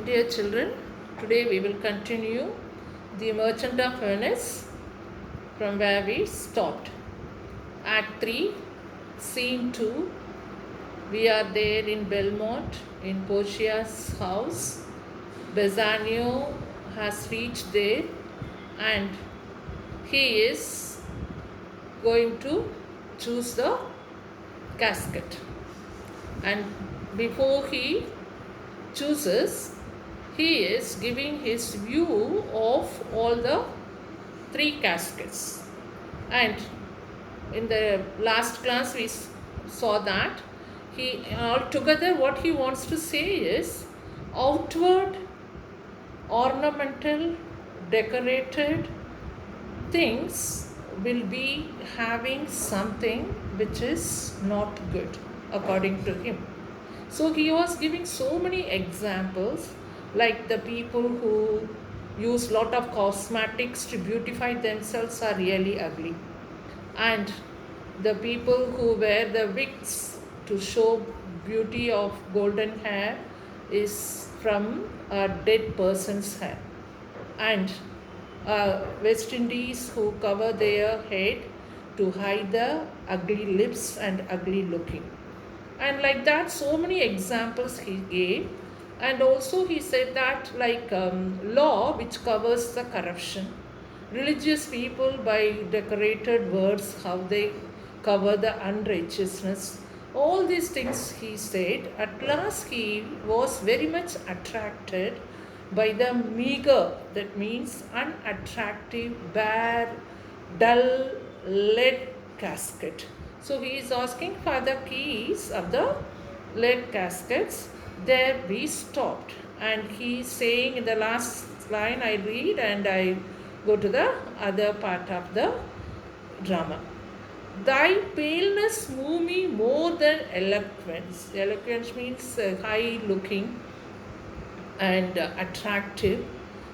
Dear children, today we will continue The Merchant of Venice from where we stopped. Act 3, Scene 2. We are there in Belmont, in Portia's house. Bassanio has reached there and he is going to choose the casket. And before he chooses, he is giving his view of all the three caskets. And in the last class, we saw that he altogether what he wants to say is outward, ornamental, decorated things will be having something which is not good according to him. So he was giving so many examples, like the people who use lot of cosmetics to beautify themselves are really ugly, and the people who wear the wigs to show beauty of golden hair is from a dead person's hair, and West Indies who cover their head to hide the ugly lips and ugly looking. And like that, so many examples he gave. And also he said that law which covers the corruption, religious people by decorated words, how they cover the unrighteousness, all these things he said. At last he was very much attracted by the meager, that means unattractive, bare, dull lead casket. So he is asking for the keys of the lead caskets. There we stopped. And he is saying in the last line, I read and I go to the other part of the drama. Thy paleness move me more than eloquence. Eloquence means high looking and attractive.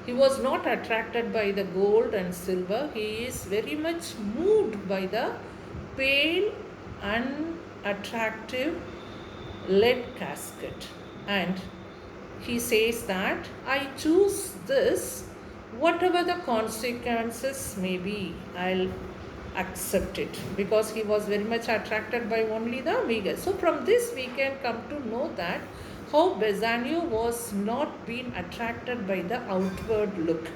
He was not attracted by the gold and silver. He is very much moved by the pale, unattractive lead casket. And he says that I choose this, whatever the consequences may be, I'll accept it, because he was very much attracted by only the meager. So from this we can come to know that how Bassanio was not being attracted by the outward look,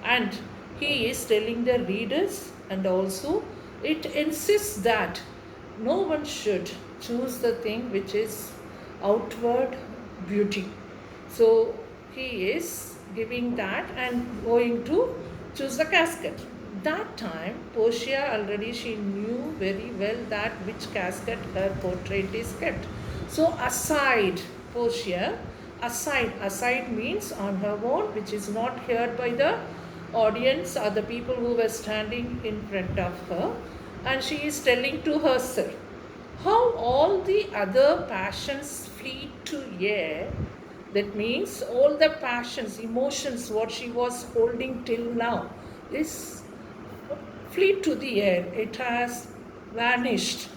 and he is telling the readers, and also it insists that no one should choose the thing which is outward beauty. So he is giving that and going to choose the casket. That time Portia already she knew very well that which casket her portrait is kept. So aside Portia, aside means on her own, which is not heard by the audience or the people who were standing in front of her, and she is telling to herself how all the other passions flee to air. That means all the passions, emotions, what she was holding till now is flee to the air. It has vanished.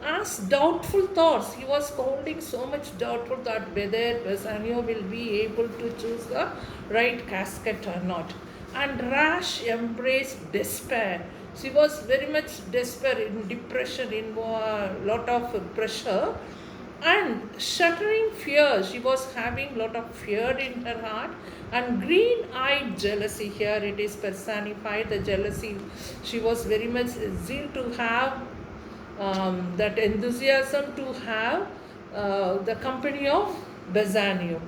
As doubtful thoughts, he was holding so much doubtful thought whether Bassanio will be able to choose the right casket or not. And rash embraced despair. She was very much despair, in depression, in a lot of pressure and shuddering fear. She was having lot of fear in her heart, and green-eyed jealousy. Here it is personified, the jealousy. She was very much zeal to have that enthusiasm to have the company of Bassanio.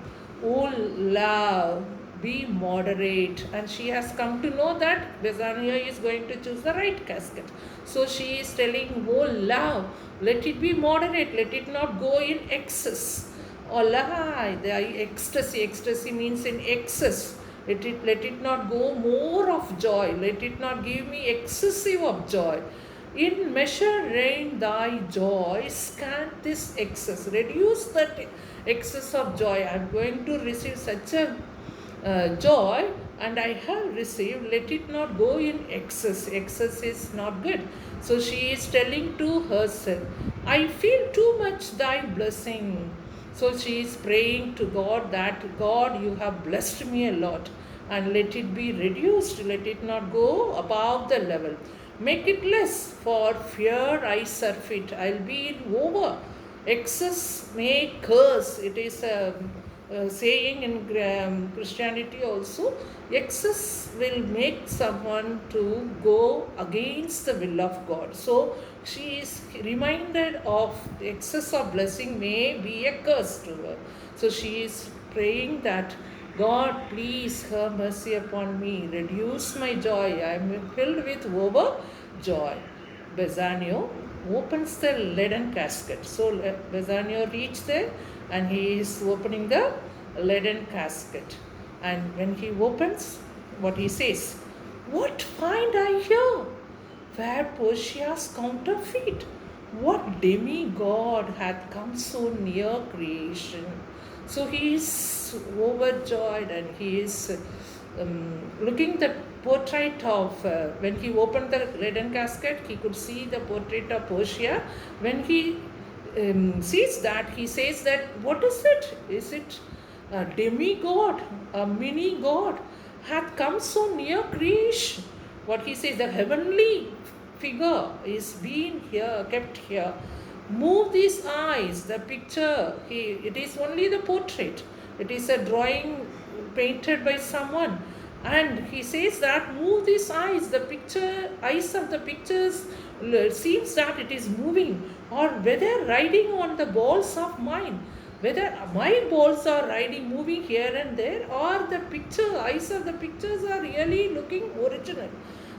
Oh love, be moderate. And she has come to know that Bassanio is going to choose the right casket. So she is telling, oh love, let it be moderate, let it not go in excess. Oh lie, the ecstasy means in excess. Let it not go more of joy, let it not give me excessive of joy. In measure reign thy joy, scant this excess. Reduce that excess of joy. I am going to receive such a joy, and I have received. Let it not go in excess. Excess is not good. So she is telling to herself, I feel too much thy blessing. So she is praying to God that, God, you have blessed me a lot, and let it be reduced, let it not go above the level. Make it less, for fear I surfeit. I'll be in over. Excess may curse. It is a saying in Christianity also. Excess will make someone to go against the will of God. So she is reminded of the excess of blessing may be a curse to her. So she is praying that, God, please have mercy upon me, reduce my joy. I am filled with overjoy. Bassanio opens the leaden casket. So Bassanio reached there and he is opening the leaden casket. And when he opens, what he says, what find I here? Where Portia's counterfeit? What demigod hath come so near creation? So he is overjoyed and he is looking the portrait of, when he opened the leaden casket, he could see the portrait of Portia. When he sees that, he says that, what is it? Is it a demigod, a mini god, hath come so near creation? What he says, the heavenly figure is being here, kept here. Move these eyes, the picture, it is only the portrait. It is a drawing painted by someone. And he says that, move these eyes, the picture, eyes of the pictures seems that it is moving, or whether riding on the balls of mine, whether my balls are riding, moving here and there, or the picture, eyes of the pictures are really looking original.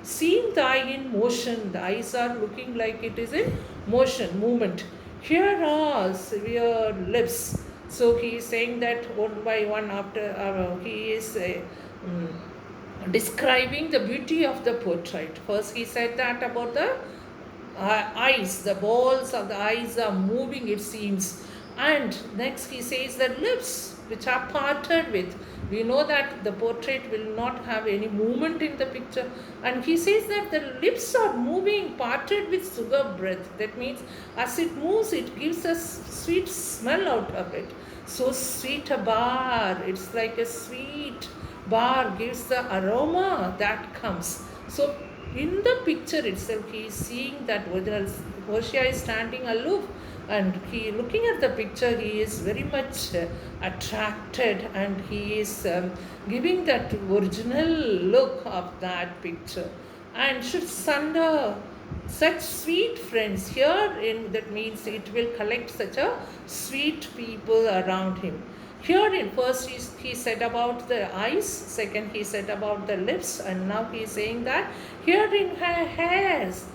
Seem thy in motion, the eyes are looking like it is in motion, movement. Here are severe lips. So he is saying that one by one after he is describing the beauty of the portrait. First he said that about the eyes, the balls of the eyes are moving, it seems. And next he says that lips which are parted with. We know that the portrait will not have any movement in the picture. And he says that the lips are moving, parted with sugar breath. That means as it moves, it gives a sweet smell out of it. So sweet a bar, it's like a sweet bar gives the aroma that comes. So in the picture itself, he is seeing that Portia is standing aloof, and he looking at the picture, he is very much attracted, and he is giving that original look of that picture, and should sunder such sweet friends here. In that means it will collect such a sweet people around him. Here in first he said about the eyes, second he said about the lips, and now he is saying that here in her hairs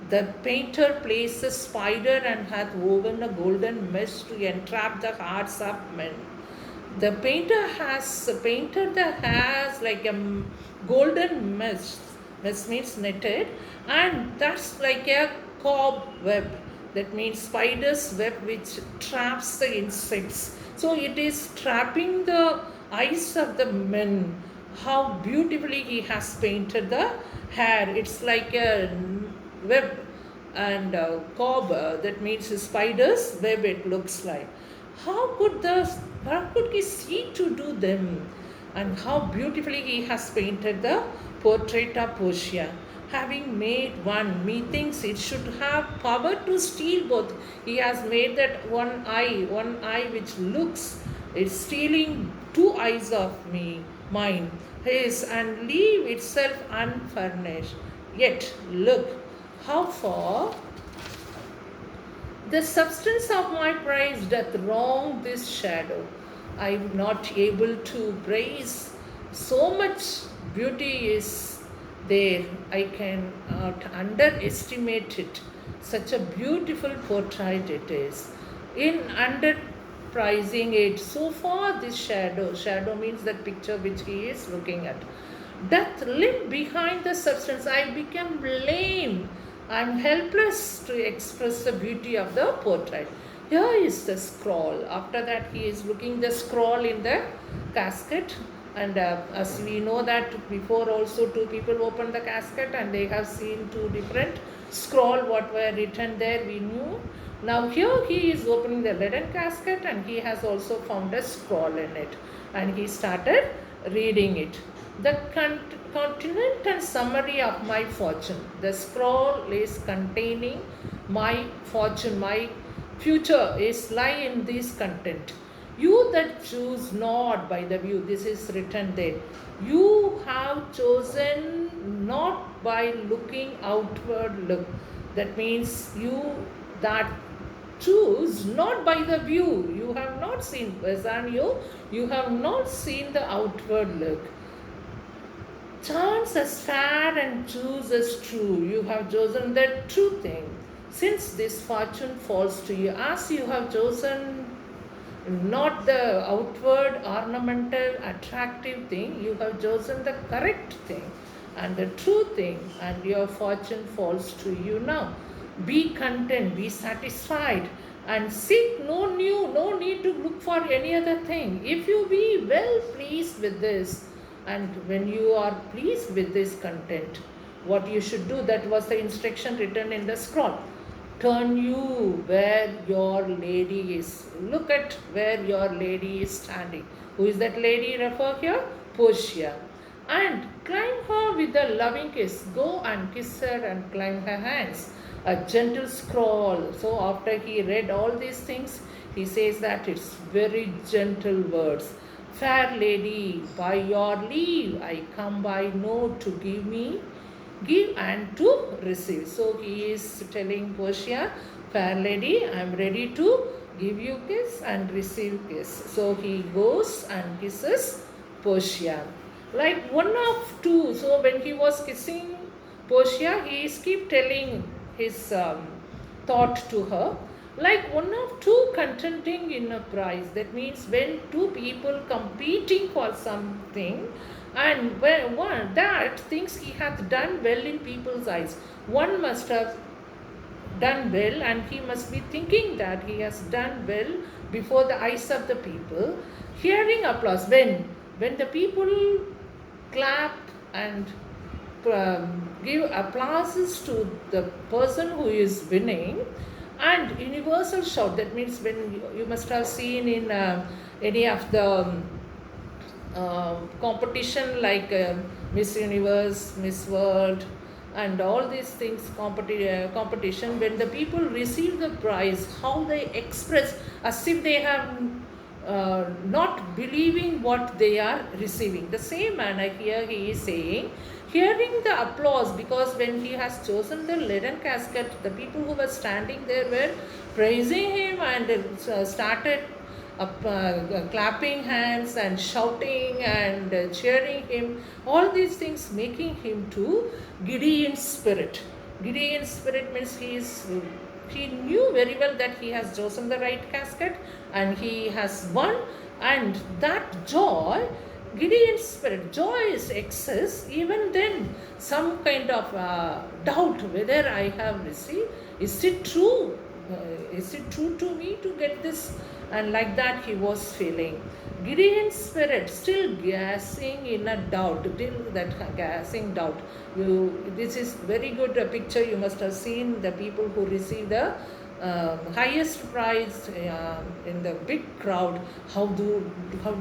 the painter placed a spider and hath woven a golden mesh to entrap the hearts of men. The painter has painted the hairs like a golden mesh. Mesh means netted, and that's like a cobweb. That means spider's web which traps the insects. So it is trapping the eyes of the men. How beautifully he has painted the hair. It's like a web and cob, that means a spider's web it looks like. How could he see to do them? And how beautifully he has painted the portrait of Portia. Having made one, methinks it should have power to steal both. He has made that one eye which looks, it's stealing two eyes of mine, his, and leave itself unfurnished. Yet look how far the substance of my praise doth wrong this shadow. I am not able to praise. So much beauty is there. I cannot underestimate it. Such a beautiful portrait it is. In underprising it, so far this shadow means that picture which he is looking at, doth limp behind the substance. I become lame. I am helpless to express the beauty of the portrait. Here is the scroll. After that, he is looking the scroll in the casket. And as we know that before also two people opened the casket and they have seen two different scroll what were written there. We Now here he is opening the leaden casket and he has also found a scroll in it, and he started reading it. The continent and summary of my fortune. The scroll is containing my fortune, my future is lie in this content. You that choose not by the view, this is written there. You have chosen not by looking outward look. That means you that choose not by the view. You have not seen Bassanio, you have not seen the outward look. Chance as fair and choose as true. You have chosen the true thing. Since this fortune falls to you, as you have chosen not the outward ornamental attractive thing, you have chosen the correct thing and the true thing, and your fortune falls to you now. Be content, be satisfied, and seek no need to look for any other thing. If you be well pleased with this, and when you are pleased with this content, what you should do, that was the instruction written in the scroll. Turn you where your lady is. Look at where your lady is standing. Who is that lady refer here? Portia. And climb her with a loving kiss. Go and kiss her and climb her hands. A gentle scroll. So after he read all these things, he says that it's very gentle words. Fair lady, by your leave, I come by note to give and to receive. So he is telling Portia, fair lady, I am ready to give you kiss and receive kiss. So he goes and kisses Portia. Like one of two. So when he was kissing Portia, he is keep telling his thought to her. Like one of two contending in a prize. That means when two people competing for something, and when one that thinks he hath done well in people's eyes, one must have done well, and he must be thinking that he has done well before the eyes of the people. Hearing applause, when the people clap and give applauses to the person who is winning, and universal shout. That means when you must have seen in any of the competition like Miss Universe, Miss World, and all these things competition, when the people receive the prize, how they express as if they have not believing what they are receiving. The same manner here he is saying, hearing the applause, because when he has chosen the leaden casket, the people who were standing there were praising him and started clapping hands and shouting and cheering him. All these things making him to giddy in spirit. Giddy in spirit means he knew very well that he has chosen the right casket and he has won, and that joy, giddy in spirit, joy is excess. Even then, some kind of doubt whether I have received, is it true? Is it true to me to get this? And like that he was feeling. Giddy in spirit, still gasping in a doubt, till that gasping doubt. This is very good picture. You must have seen the people who receive the highest prize in the big crowd. How do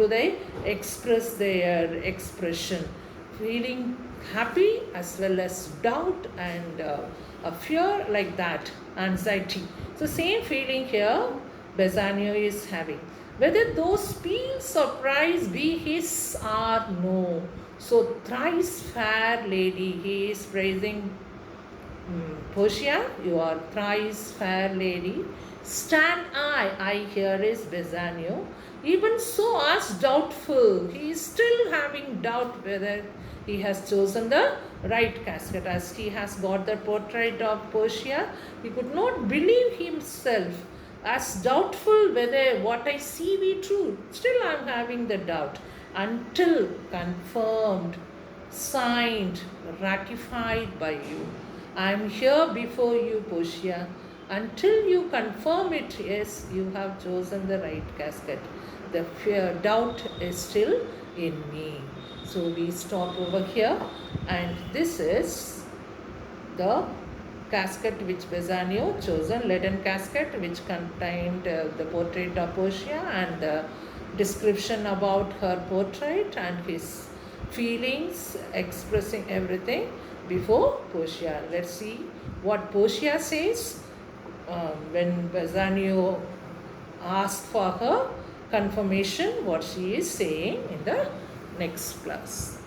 they express their expression? Feeling happy as well as doubt and a fear, like that, anxiety. So same feeling here Bassanio is having. Whether those peals of prize be his or no. So thrice fair lady, he is praising Portia, you are thrice fair lady. Stand I here is Bassanio. Even so as doubtful, he is still having doubt whether he has chosen the right casket. As he has got the portrait of Portia, he could not believe himself, as doubtful whether what I see be true. Still I am having the doubt, until confirmed, signed, ratified by you. I am here before you, Portia. Until you confirm it, yes, you have chosen the right casket. The doubt is still in me. So we stop over here, and this is the casket which Bassanio chosen, leaden casket which contained the portrait of Portia and the description about her portrait and his feelings, expressing everything before Portia. Let's see what Portia says when Bassanio asked for her confirmation, what she is saying in the next class.